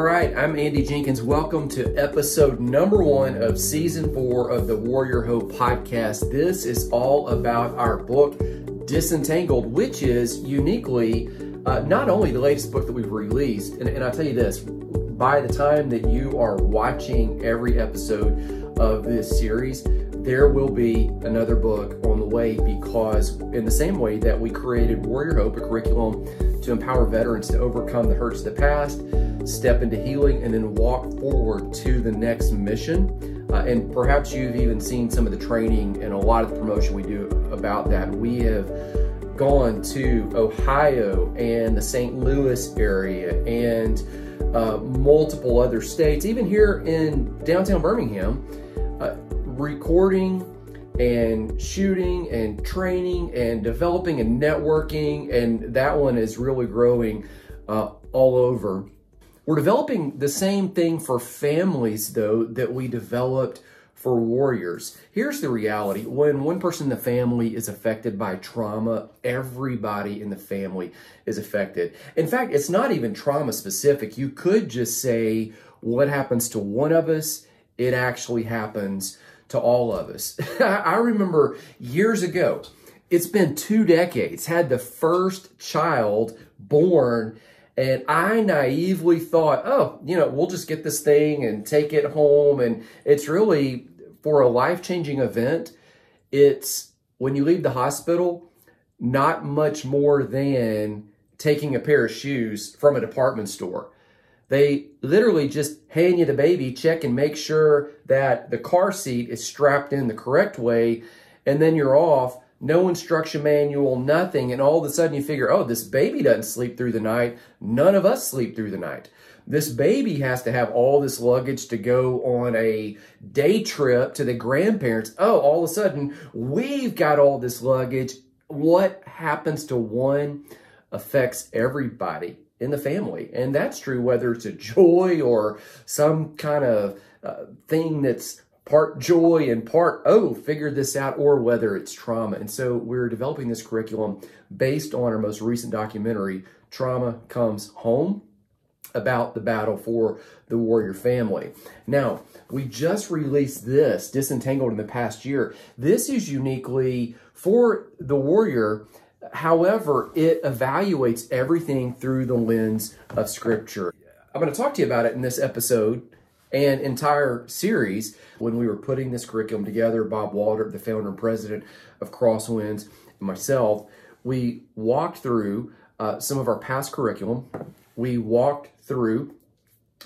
right, I'm Andy Jenkins. Welcome to episode number 1 of season 4 of the Warrior Hope podcast. This is all about our book, Disentangled, which is uniquely not only the latest book that we've released, and I'll tell you this, by the time that you are watching every episode of this series, there will be another book on the way, because in the same way that we created Warrior Hope, a curriculum to empower veterans to overcome the hurts of the past, step into healing, and then walk forward to the next mission. And perhaps you've even seen some of the training and a lot of the promotion we do about that. We have gone to Ohio and the St. Louis area and multiple other states, even here in downtown Birmingham, recording and shooting and training and developing and networking, and that one is really growing all over. We're developing the same thing for families, though, that we developed for warriors. Here's the reality. When one person in the family is affected by trauma, everybody in the family is affected. In fact, it's not even trauma specific. You could just say what happens to one of us, it actually happens to all of us. I remember years ago, it's been 2 decades, had the first child born, and I naively thought, oh, we'll just get this thing and take it home. And it's really, for a life-changing event, it's when you leave the hospital, not much more than taking a pair of shoes from a department store. They literally just hand you the baby, check and make sure that the car seat is strapped in the correct way, and then you're off. No instruction manual, nothing. And all of a sudden you figure, oh, this baby doesn't sleep through the night. None of us sleep through the night. This baby has to have all this luggage to go on a day trip to the grandparents. Oh, all of a sudden we've got all this luggage. What happens to one affects everybody in the family. And that's true whether it's a joy or some kind of thing that's part joy and part, oh, figure this out, or whether it's trauma. And so we're developing this curriculum based on our most recent documentary, Trauma Comes Home, about the battle for the warrior family. Now, we just released this, Disentangled, in the past year. This is uniquely for the warrior. However, it evaluates everything through the lens of Scripture. I'm going to talk to you about it in this episode and entire series. When we were putting this curriculum together, Bob Walter, the founder and president of Crosswinds, and myself, we walked through some of our past curriculum. We walked through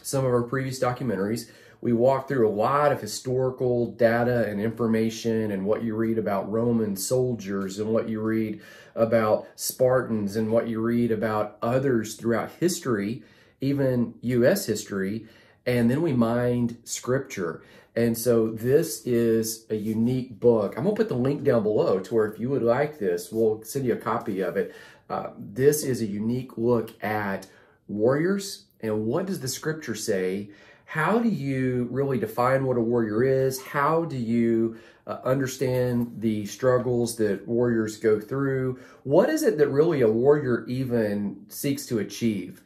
some of our previous documentaries. We walked through a lot of historical data and information, and what you read about Roman soldiers and what you read about Spartans and what you read about others throughout history, even U.S. history. And then we mined Scripture. And so this is a unique book. I'm going to put the link down below to where if you would like this, we'll send you a copy of it. This is a unique look at warriors and what does the Scripture say? How do you really define what a warrior is? How do you understand the struggles that warriors go through? What is it that really a warrior even seeks to achieve?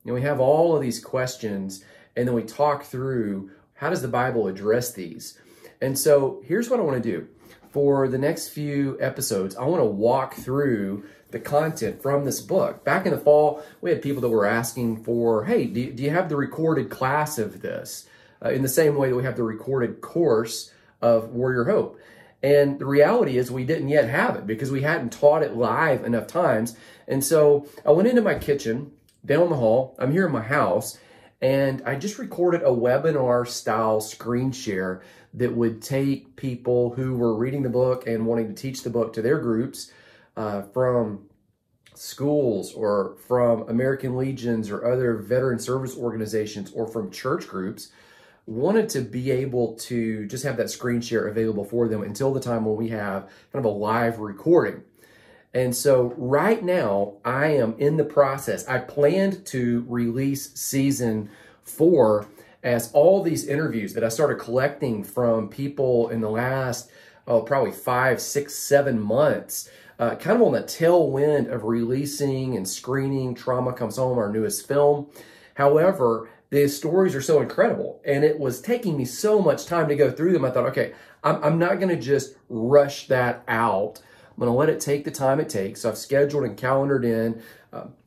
We have all of these questions, and then we talk through how does the Bible address these? And so here's what I want to do. For the next few episodes, I want to walk through the content from this book. Back in the fall, we had people that were asking for, hey, do you have the recorded class of this? In the same way that we have the recorded course of Warrior Hope. And the reality is we didn't yet have it because we hadn't taught it live enough times. And so I went into my kitchen, down the hall, I'm here in my house, and I just recorded a webinar-style screen share that would take people who were reading the book and wanting to teach the book to their groups from schools or from American Legions or other veteran service organizations or from church groups, wanted to be able to just have that screen share available for them until the time when we have kind of a live recording. And so right now, I am in the process. I planned to release season 4 as all these interviews that I started collecting from people in the last, probably 5, 6, 7 months, kind of on the tailwind of releasing and screening Trauma Comes Home, our newest film. However, the stories are so incredible, and it was taking me so much time to go through them. I thought, okay, I'm not going to just rush that out. I'm going to let it take the time it takes. So I've scheduled and calendared in,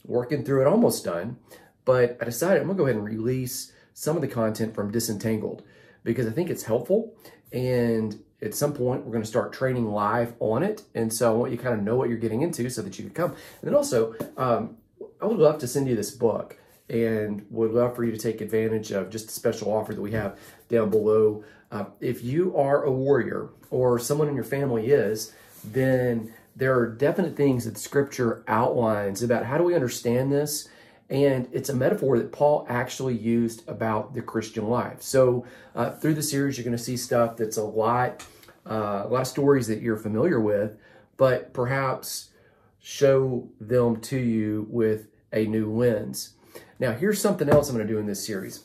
working through it, almost done. But I decided I'm going to go ahead and release some of the content from Disentangled because I think it's helpful. And at some point, we're going to start training live on it. And so I want you to kind of know what you're getting into so that you can come. And then also, I would love to send you this book and would love for you to take advantage of just a special offer that we have down below. If you are a warrior or someone in your family is, then there are definite things that Scripture outlines about how do we understand this. And it's a metaphor that Paul actually used about the Christian life. So through the series, you're going to see stuff that's a lot of stories that you're familiar with, but perhaps show them to you with a new lens. Now, here's something else I'm going to do in this series.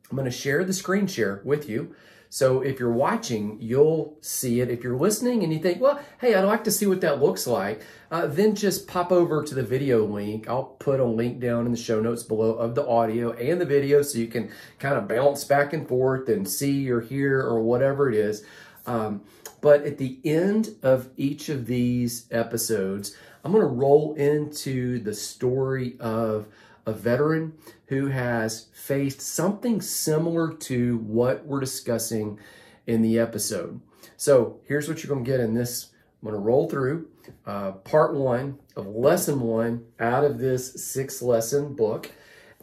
I'm going to share the screen share with you. So if you're watching, you'll see it. If you're listening and you think, well, hey, I'd like to see what that looks like, then just pop over to the video link. I'll put a link down in the show notes below of the audio and the video so you can kind of bounce back and forth and see or hear or whatever it is. But at the end of each of these episodes, I'm going to roll into the story of a veteran who has faced something similar to what we're discussing in the episode. So here's what you're going to get in this. I'm going to roll through part 1 of lesson 1 out of this 6-lesson book.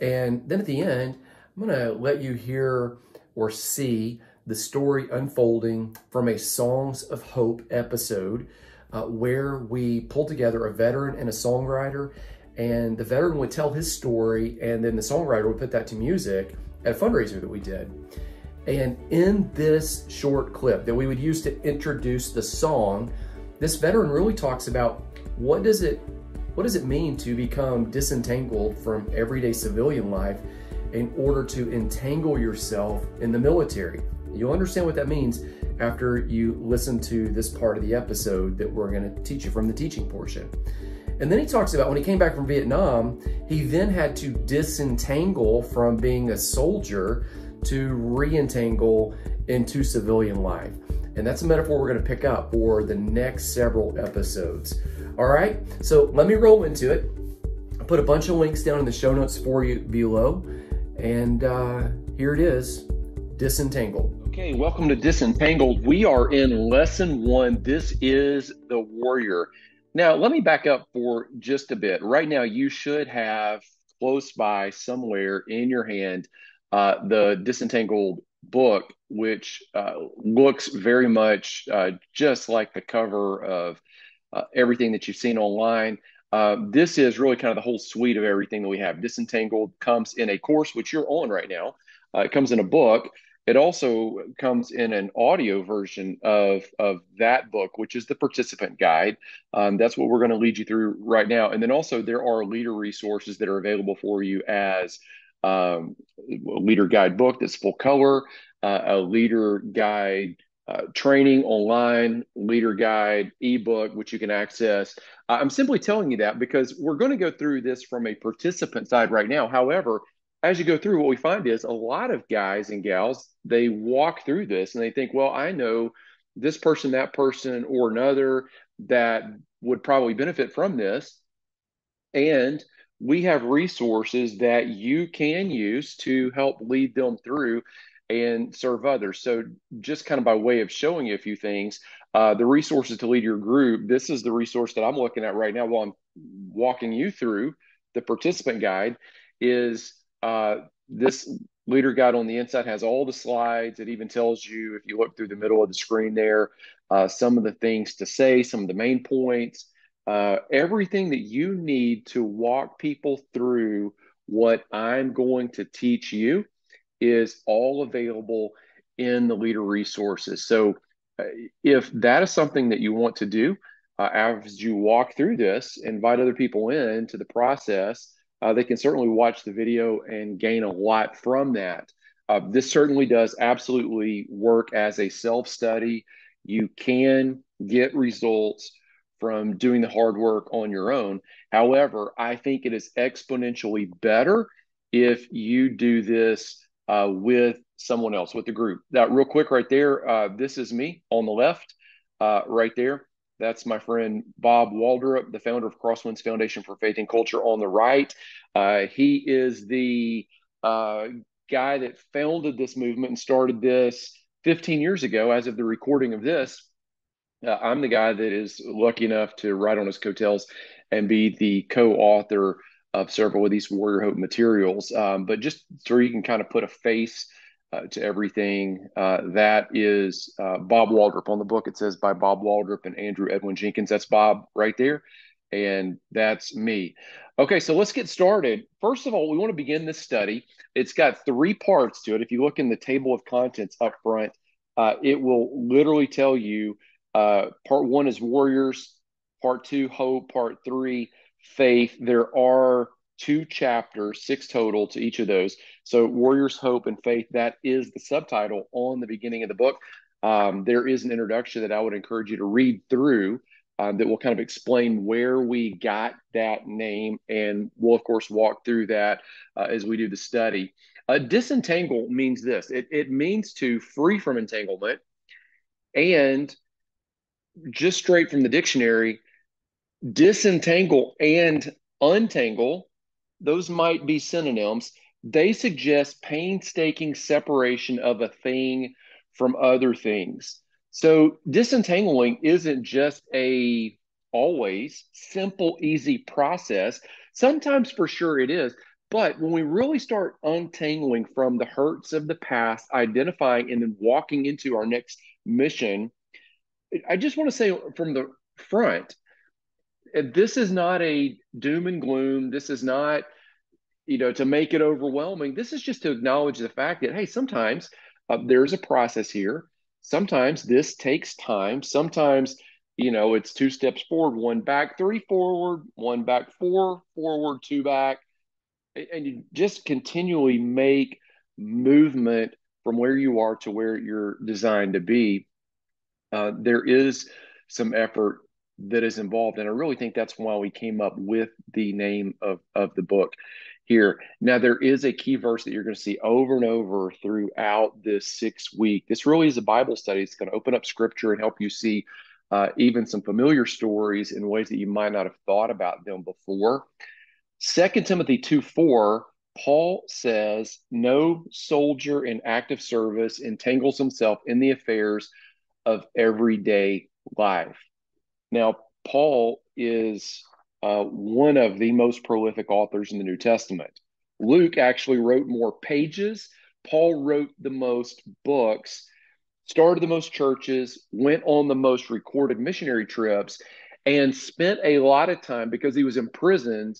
And then at the end, I'm going to let you hear or see the story unfolding from a Songs of Hope episode where we pulled together a veteran and a songwriter. And the veteran would tell his story, and then the songwriter would put that to music at a fundraiser that we did. And in this short clip that we would use to introduce the song, this veteran really talks about what does it mean to become disentangled from everyday civilian life in order to entangle yourself in the military. You'll understand what that means after you listen to this part of the episode that we're going to teach you from the teaching portion. And then he talks about when he came back from Vietnam, he then had to disentangle from being a soldier to re-entangle into civilian life. And that's a metaphor we're going to pick up for the next several episodes. All right, so let me roll into it. I'll put a bunch of links down in the show notes for you below. And here it is, Disentangled. Okay, welcome to Disentangled. We are in lesson 1. This is the warrior. Now, let me back up for just a bit. Right now, you should have close by somewhere in your hand the Disentangled book, which looks very much just like the cover of everything that you've seen online. This is really kind of the whole suite of everything that we have. Disentangled comes in a course, which you're on right now. It comes in a book. It also comes in an audio version of that book, which is the participant guide. That's what we're going to lead you through right now. And then also there are leader resources that are available for you as a leader guide book that's full color, a leader guide training online, leader guide ebook, which you can access. I'm simply telling you that because we're going to go through this from a participant side right now. However, as you go through, what we find is a lot of guys and gals, they walk through this and they think, well, I know this person, that person, or another that would probably benefit from this. And we have resources that you can use to help lead them through and serve others. So just kind of by way of showing you a few things, the resources to lead your group, this is the resource that I'm looking at right now while I'm walking you through the participant guide is this leader guide on the inside has all the slides. It even tells you, if you look through the middle of the screen there, some of the things to say, some of the main points, everything that you need to walk people through what I'm going to teach you is all available in the leader resources. So if that is something that you want to do, as you walk through this, invite other people into the process. They can certainly watch the video and gain a lot from that. This certainly does absolutely work as a self-study. You can get results from doing the hard work on your own. However, I think it is exponentially better if you do this with someone else, with the group. Now, real quick, right there, this is me on the left, right there. That's my friend Bob Waldrop, the founder of Crosswinds Foundation for Faith and Culture on the right. He is the guy that founded this movement and started this 15 years ago as of the recording of this. I'm the guy that is lucky enough to ride on his coattails and be the co-author of several of these Warrior Hope materials. But just so you can kind of put a face to everything, that is Bob Waldrop. On the book, it says by Bob Waldrop and Andrew Edwin Jenkins. That's Bob right there. And that's me. Okay, so let's get started. First of all, we want to begin this study. It's got 3 parts to it. If you look in the table of contents up front, it will literally tell you part 1 is warriors, part 2, hope, part 3, faith. There are 2 chapters, 6 total to each of those. So warriors, hope, and faith, that is the subtitle on the beginning of the book. There is an introduction that I would encourage you to read through that will kind of explain where we got that name. And we'll, of course, walk through that as we do the study. Disentangle means this. It means to free from entanglement, and just straight from the dictionary, disentangle and untangle, those might be synonyms. They suggest painstaking separation of a thing from other things. So disentangling isn't just a always simple, easy process. Sometimes for sure it is. But when we really start untangling from the hurts of the past, identifying and then walking into our next mission, I just want to say from the front, this is not a doom and gloom. This is not, to make it overwhelming. This is just to acknowledge the fact that, hey, sometimes there's a process here. Sometimes this takes time. Sometimes, it's 2 steps forward, 1 back, 3 forward, 1 back, 4 forward, 2 back. And you just continually make movement from where you are to where you're designed to be. There is some effort that is involved. And I really think that's why we came up with the name of the book here. Now, there is a key verse that you're going to see over and over throughout this 6 week. This really is a Bible study. It's going to open up scripture and help you see even some familiar stories in ways that you might not have thought about them before. 2 Timothy 2:4, Paul says, no soldier in active service entangles himself in the affairs of everyday life. Now, Paul is one of the most prolific authors in the New Testament. Luke actually wrote more pages. Paul wrote the most books, started the most churches, went on the most recorded missionary trips, and spent a lot of time, because he was imprisoned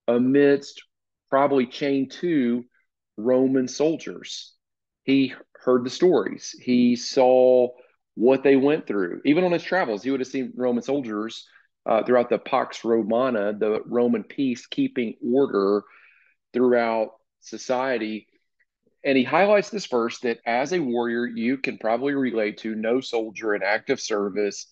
amidst, probably chained to, Roman soldiers. He heard the stories. He saw what they went through. Even on his travels, he would have seen Roman soldiers throughout the Pax Romana, the Roman peacekeeping order throughout society. And he highlights this verse that as a warrior, you can probably relate to: no soldier in active service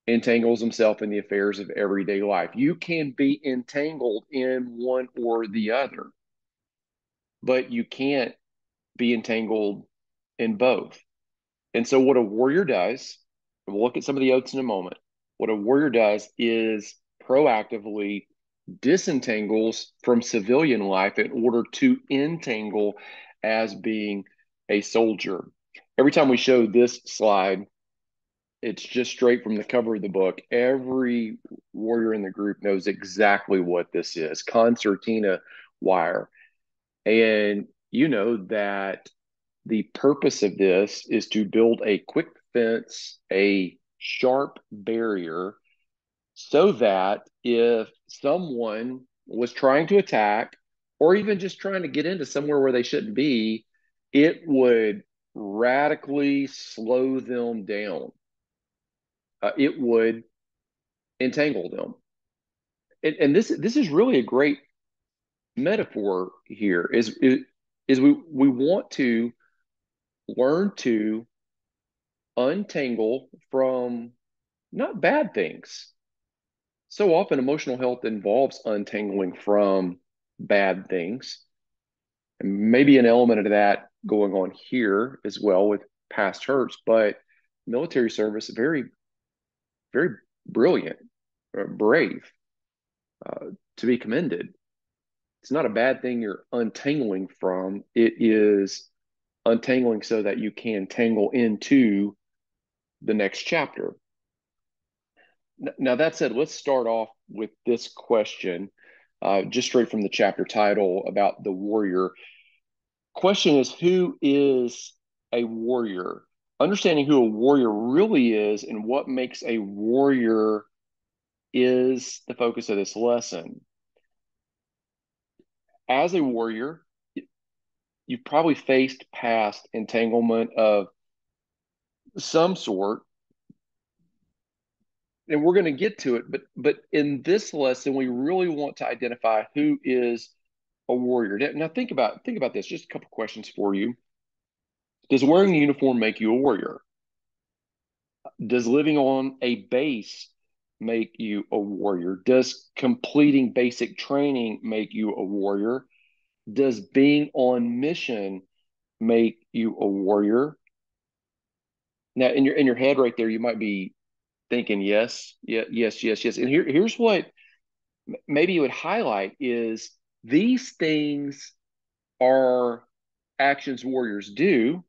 entangles himself in the affairs of everyday life. You can be entangled in one or the other, but you can't be entangled in both. And so what a warrior does, and we'll look at some of the oaths in a moment, what a warrior does is proactively disentangles from civilian life in order to entangle as being a soldier. Every time we show this slide, it's just straight from the cover of the book. Every warrior in the group knows exactly what this is: concertina wire. And you know that the purpose of this is to build a quick fence, a sharp barrier, so that if someone was trying to attack, or even just trying to get into somewhere where they shouldn't be, it would radically slow them down. It would entangle them. And this is really a great metaphor here. Is we want to learn to untangle from not bad things. So often emotional health involves untangling from bad things. And maybe an element of that going on here as well with past hurts, but military service, very, very brilliant, brave, uh, to be commended. It's not a bad thing you're untangling from. It is untangling so that you can tangle into the next chapter. Now, that said, let's start off with this question, just straight from the chapter title about the warrior. Question is, who is a warrior? Understanding who a warrior really is and what makes a warrior is the focus of this lesson. As a warrior, you've probably faced past entanglement of some sort, and we're going to get to it. But in this lesson, we really want to identify who is a warrior. Now think about this. Just a couple questions for you. Does wearing a uniform make you a warrior? Does living on a base make you a warrior? Does completing basic training make you a warrior? Does being on mission make you a warrior? Now, in your head right there, you might be thinking yes, yeah, yes, yes, yes. And here's what maybe you would highlight is these things are actions warriors do.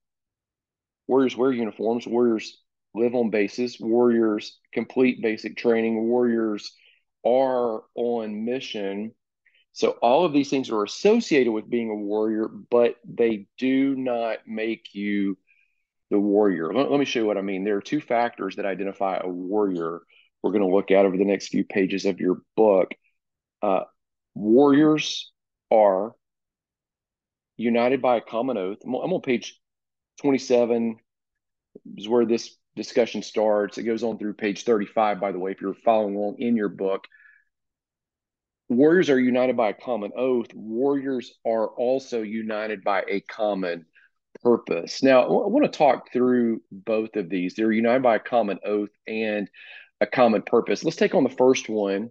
Warriors wear uniforms. Warriors live on bases. Warriors complete basic training. Warriors are on mission. So all of these things are associated with being a warrior, but they do not make you the warrior. Let me show you what I mean. There are two factors that identify a warrior we're going to look at over the next few pages of your book. Uh, Warriors are united by a common oath. I'm on page 27 is where this discussion starts. It goes on through page 35, by the way, if you're following along in your book. Warriors are united by a common oath. Warriors are also united by a common purpose. Now, I want to talk through both of these. They're united by a common oath and a common purpose. Let's take on the first one.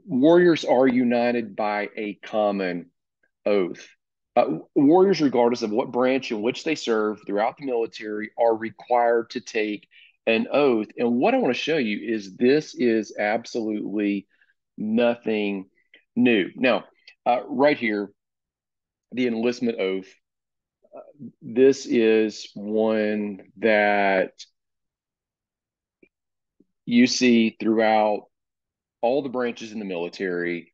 Warriors are united by a common oath. Warriors, regardless of what branch in which they serve throughout the military, are required to take an oath. And what I want to show you is this is absolutely nothing new. Now, right here, the enlistment oath. This is one that you see throughout all the branches in the military.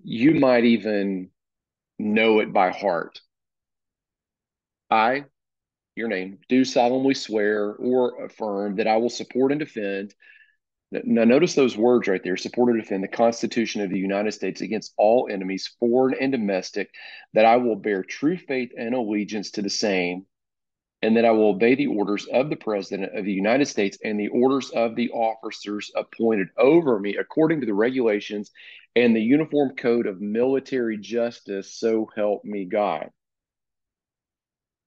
You might even know it by heart. I, your name, do solemnly swear or affirm that I will support and defend. Now, notice those words right there: support and defend the Constitution of the United States against all enemies, foreign and domestic, that I will bear true faith and allegiance to the same, and that I will obey the orders of the President of the United States and the orders of the officers appointed over me according to the regulations and the Uniform Code of Military Justice, so help me God.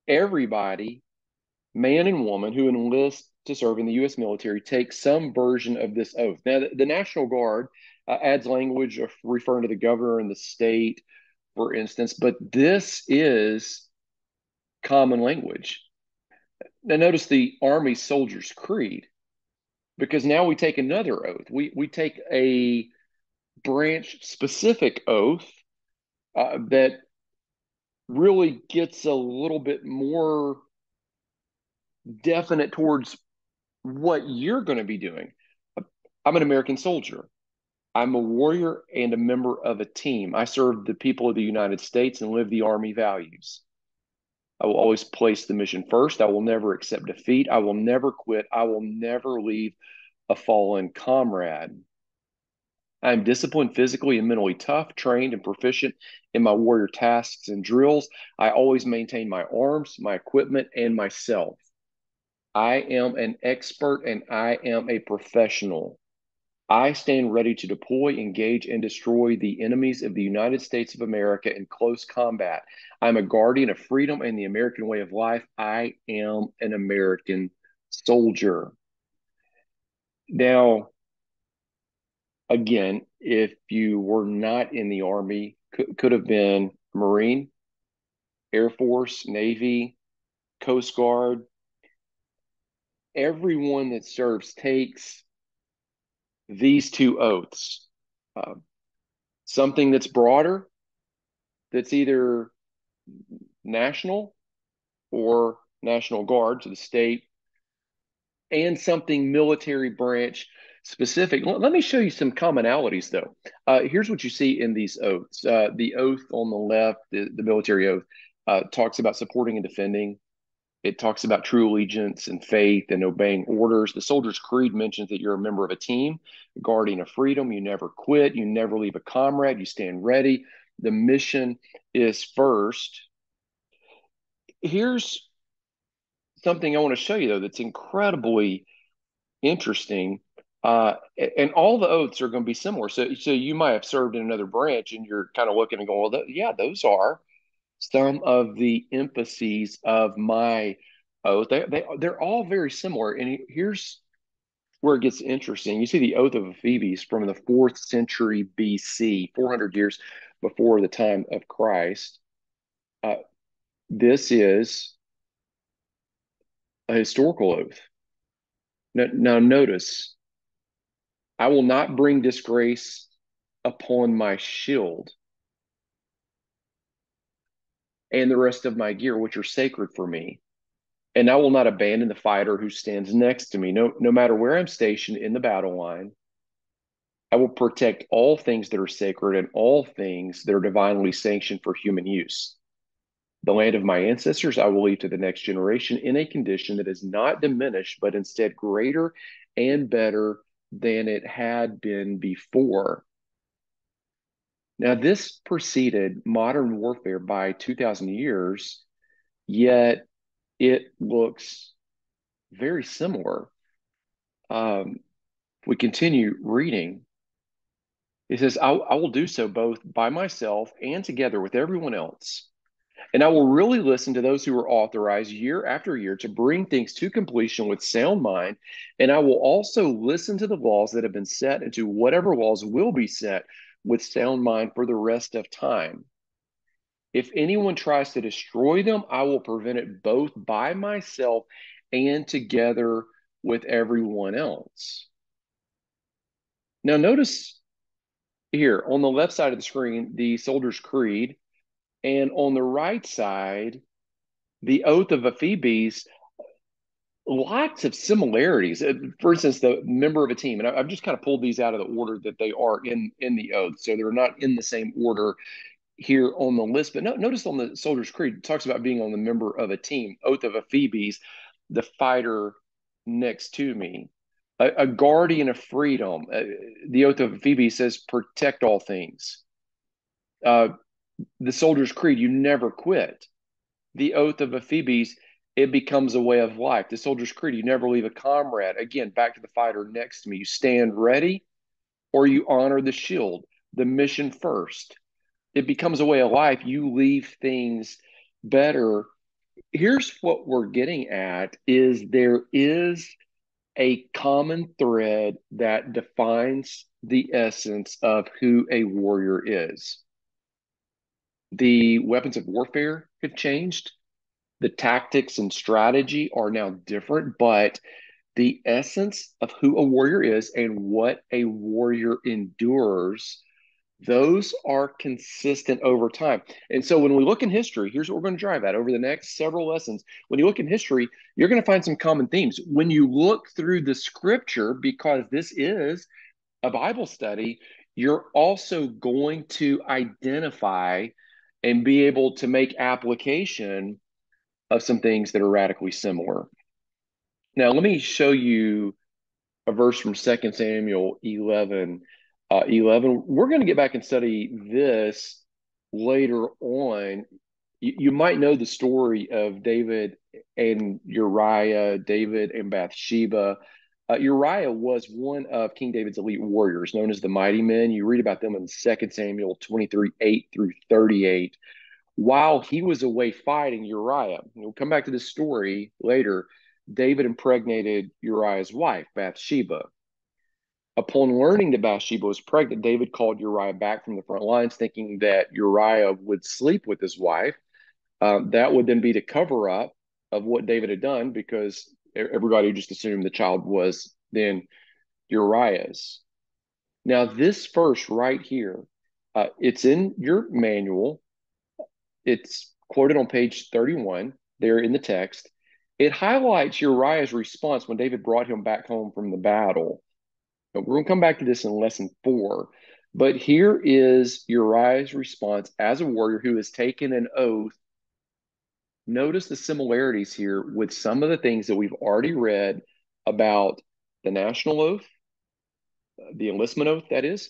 Everybody, man and woman, who enlists to serve in the U.S. military takes some version of this oath. Now, the National Guard adds language of referring to the governor and the state, for instance, but this is common language. Now, notice the Army Soldier's Creed, because now we take another oath. We take a branch specific oath that really gets a little bit more definite towards what you're going to be doing. I'm an American soldier. I'm a warrior and a member of a team. I serve the people of the United States and live the Army values. I will always place the mission first. I will never accept defeat. I will never quit. I will never leave a fallen comrade. I am disciplined, physically and mentally tough, trained and proficient in my warrior tasks and drills. I always maintain my arms, my equipment, and myself. I am an expert and I am a professional. I stand ready to deploy, engage, and destroy the enemies of the United States of America in close combat. I'm a guardian of freedom and the American way of life. I am an American soldier. Now, again, if you were not in the Army, could have been a Marine, Air Force, Navy, Coast Guard, everyone that serves takes these two oaths. Uh, Something that's broader, that's either national or National Guard to the state, and something military branch specific. Let me show you some commonalities, though. Here's what you see in these oaths. The oath on the left, the military oath, talks about supporting and defending. It talks about true allegiance and faith and obeying orders. The Soldier's Creed mentions that you're a member of a team, a guardian of freedom. You never quit. You never leave a comrade. You stand ready. The mission is first. Here's something I want to show you, though, that's incredibly interesting. And all the oaths are going to be similar. So you might have served in another branch and you're kind of looking and going, well, yeah, those are some of the emphases of my oath. They're all very similar. And here's where it gets interesting. You see the oath of Phoebus from the 4th century BC, 400 years before the time of Christ. Uh, this is a historical oath. Now notice, I will not bring disgrace upon my shield and the rest of my gear, which are sacred for me. And I will not abandon the fighter who stands next to me. No matter where I'm stationed in the battle line, I will protect all things that are sacred and all things that are divinely sanctioned for human use. The land of my ancestors I will leave to the next generation in a condition that is not diminished, but instead greater and better than it had been before. Now, this preceded modern warfare by 2,000 years, yet it looks very similar. We continue reading. It says, I will do so both by myself and together with everyone else. And I will really listen to those who are authorized year after year to bring things to completion with sound mind. And I will also listen to the laws that have been set and to whatever laws will be set with sound mind for the rest of time. If anyone tries to destroy them, I will prevent it both by myself and together with everyone else. Now, notice here on the left side of the screen, the Soldier's Creed, and on the right side, the Oath of Phoebus. Lots of similarities. For instance, the member of a team, and I've just kind of pulled these out of the order that they are in the oath, so they're not in the same order here on the list. But notice on the Soldier's Creed, it talks about being on the member of a team. Oath of Phoebus, the fighter next to me, a guardian of freedom. The Oath of Phoebus says protect all things. The Soldier's Creed, you never quit. The Oath of Phoebus, it becomes a way of life. The Soldier's Creed, you never leave a comrade. Again, back to the fighter next to me. You stand ready or you honor the shield, the mission first. It becomes a way of life. You leave things better. Here's what we're getting at is there is a common thread that defines the essence of who a warrior is. The weapons of warfare have changed. The tactics and strategy are now different, but the essence of who a warrior is and what a warrior endures, those are consistent over time. And so when we look in history, here's what we're going to drive at over the next several lessons. When you look in history, you're going to find some common themes. When you look through the scripture, because this is a Bible study, you're also going to identify and be able to make application of some things that are radically similar. Now, let me show you a verse from 2 Samuel 11. 11. We're going to get back and study this later on. You might know the story of David and Uriah, David and Bathsheba. Uriah was one of King David's elite warriors, known as the Mighty Men. You read about them in 2 Samuel 23, 8 through 38. While he was away fighting Uriah, we'll come back to this story later. David impregnated Uriah's wife, Bathsheba. Upon learning that Bathsheba was pregnant, David called Uriah back from the front lines, thinking that Uriah would sleep with his wife. That would then be the cover up of what David had done, because everybody just assumed the child was then Uriah's. Now, this verse right here, it's in your manual. It's quoted on page 31 there in the text. It highlights Uriah's response when David brought him back home from the battle. But we're going to come back to this in lesson 4. But here is Uriah's response as a warrior who has taken an oath. Notice the similarities here with some of the things that we've already read about the national oath, the enlistment oath, that is,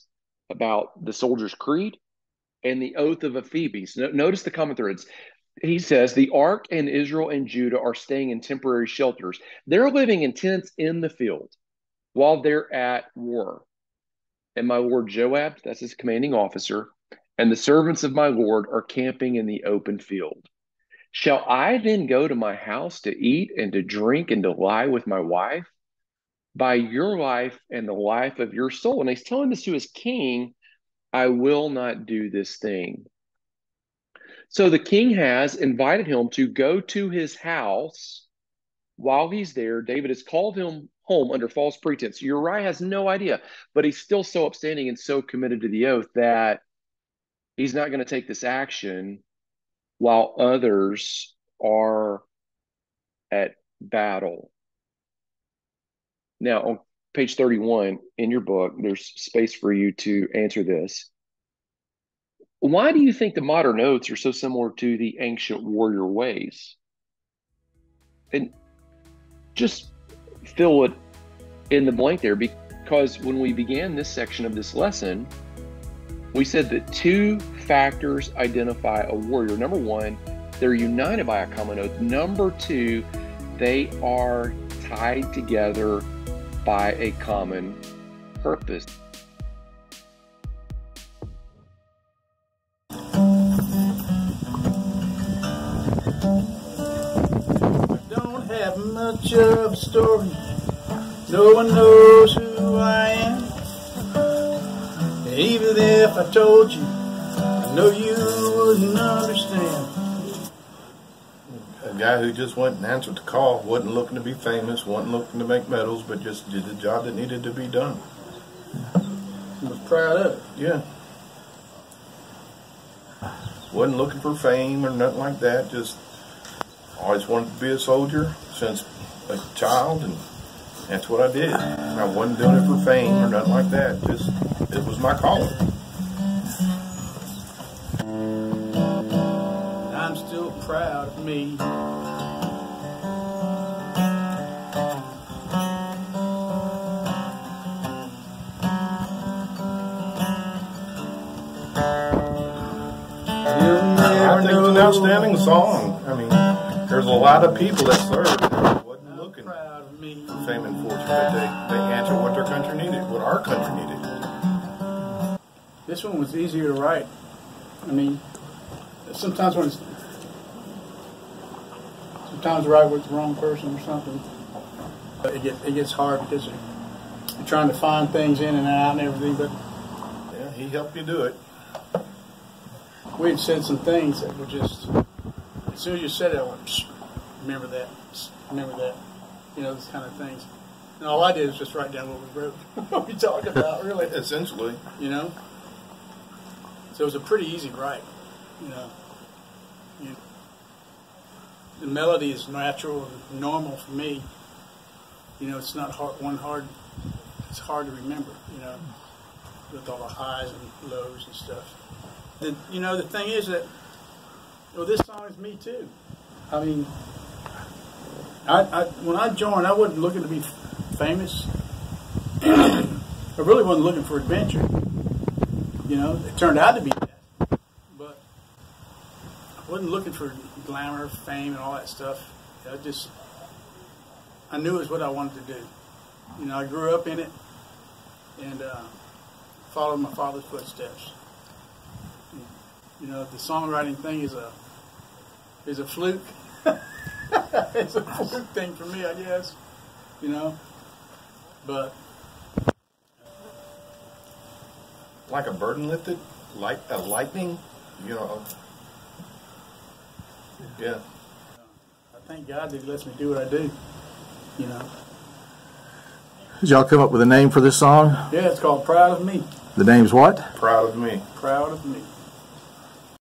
about the soldier's creed, and the oath of Ephesus. Notice the common threads. He says, the ark and Israel and Judah are staying in temporary shelters. They're living in tents in the field while they're at war. And my lord Joab, that's his commanding officer, and the servants of my lord are camping in the open field. Shall I then go to my house to eat and to drink and to lie with my wife? By your life and the life of your soul. And he's telling this to his king, I will not do this thing. So the king has invited him to go to his house. While he's there, David has called him home under false pretense. Uriah has no idea, but he's still so upstanding and so committed to the oath that he's not going to take this action while others are at battle. Now, on page 31 in your book, there's space for you to answer this. Why do you think the modern oaths are so similar to the ancient warrior ways? And just fill it in the blank there, because when we began this section of this lesson, we said that 2 factors identify a warrior. Number 1, they're united by a common oath. Number 2, they are tied together by a common purpose. Don't have much of a story. No one knows who I am. And even if I told you, I know you wouldn't understand. A guy who just went and answered the call, wasn't looking to be famous, wasn't looking to make medals, but just did the job that needed to be done. I was proud of it. Yeah. Wasn't looking for fame or nothing like that, just always wanted to be a soldier since a child, and that's what I did. I wasn't doing it for fame or nothing like that, just it was my calling. I'm still proud of me. I think it's an outstanding song. I mean, there's a lot of people that served that wasn't looking for fame and fortune, but they answered what their country needed, what our country needed. This one was easier to write. I mean, sometimes I write with the wrong person or something. It gets hard because you're trying to find things in and out and everything. But yeah, he helped you do it. We had said some things that were just, as soon as you said it, I went, remember that, you know, those kind of things. And all I did was just write down what we wrote, what we talked about, really. Essentially. You know? So it was a pretty easy write, you know. The melody is natural and normal for me. You know, it's not hard, it's hard to remember, you know, with all the highs and lows and stuff. You know, the thing is that, well, this song is me too. I mean, when I joined, I wasn't looking to be famous. I really wasn't looking for adventure. You know, it turned out to be that. But I wasn't looking for glamour, fame, and all that stuff. I knew it was what I wanted to do. You know, I grew up in it and followed my father's footsteps. You know, the songwriting thing is a fluke. It's a fluke thing for me, I guess. You know, but like a burden lifted, like a lightning, you know. Yeah. I thank God that He lets me do what I do. You know. Did y'all come up with a name for this song? Yeah, it's called Proud of Me. The name's what? Proud of me. Proud of Me.